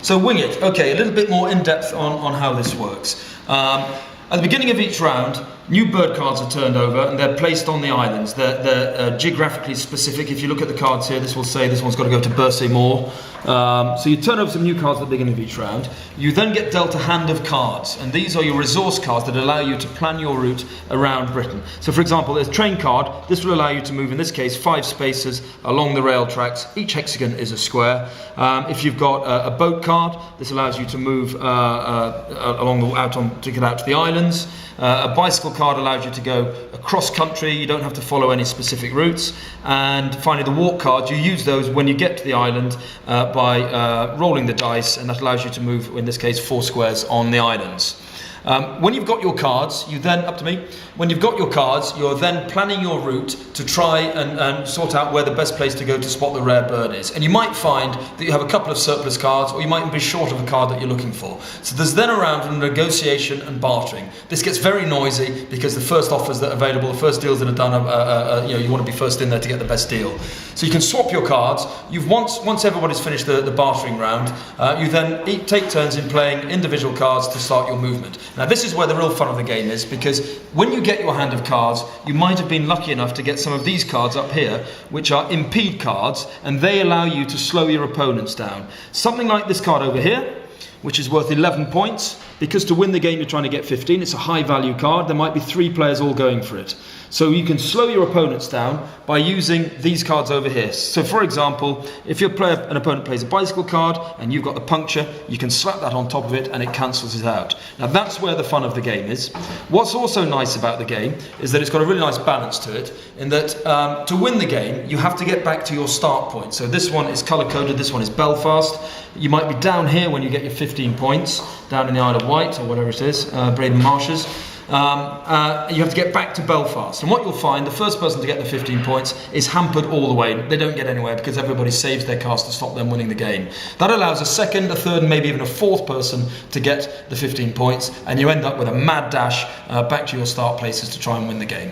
So wing it. Okay, a little bit more in depth on how this works. At the beginning of each round, new bird cards are turned over and they're placed on the islands. They're geographically specific. If you look at the cards here, this will say this one's got to go to Bursay Moor. So you turn over some new cards at the beginning of each round. You then get dealt a hand of cards, and these are your resource cards that allow you to plan your route around Britain. So for example, there's a train card. This will allow you to move, in this case, 5 spaces along the rail tracks. Each hexagon is a square. If you've got a boat card, this allows you to move to get out to the islands. A bicycle card allows you to go across country. You don't have to follow any specific routes. And finally, the walk cards, you use those when you get to the island by rolling the dice, and that allows you to move, in this case, 4 squares on the islands. When you've got your cards, when you've got your cards, you're then planning your route to try and sort out where the best place to go to spot the rare bird is. And you might find that you have a couple of surplus cards, or you might be short of a card that you're looking for. So there's then a round of negotiation and bartering. This gets very noisy because the first offers that are available, the first deals that are done, you want to be first in there to get the best deal. So you can swap your cards. Once everybody's finished the bartering round, you then take turns in playing individual cards to start your movement. Now this is where the real fun of the game is, because when you get your hand of cards, you might have been lucky enough to get some of these cards up here, which are impede cards, and they allow you to slow your opponents down. Something like this card over here, which is worth 11 points, because to win the game you're trying to get 15, it's a high value card, there might be 3 players all going for it. So you can slow your opponents down by using these cards over here. So for example, if an opponent plays a bicycle card and you've got the puncture, you can slap that on top of it and it cancels it out. Now that's where the fun of the game is. What's also nice about the game is that it's got a really nice balance to it, in that to win the game you have to get back to your start point. So this one is colour coded, this one is Belfast. You might be down here when you get your 15 points, down in the Isle of Wight or whatever it is, Braden Marshes. You have to get back to Belfast, and what you'll find, the first person to get the 15 points is hampered all the way. They don't get anywhere because everybody saves their cards to stop them winning the game. That allows a second, a third, and maybe even a fourth person to get the 15 points, and you end up with a mad dash back to your start places to try and win the game.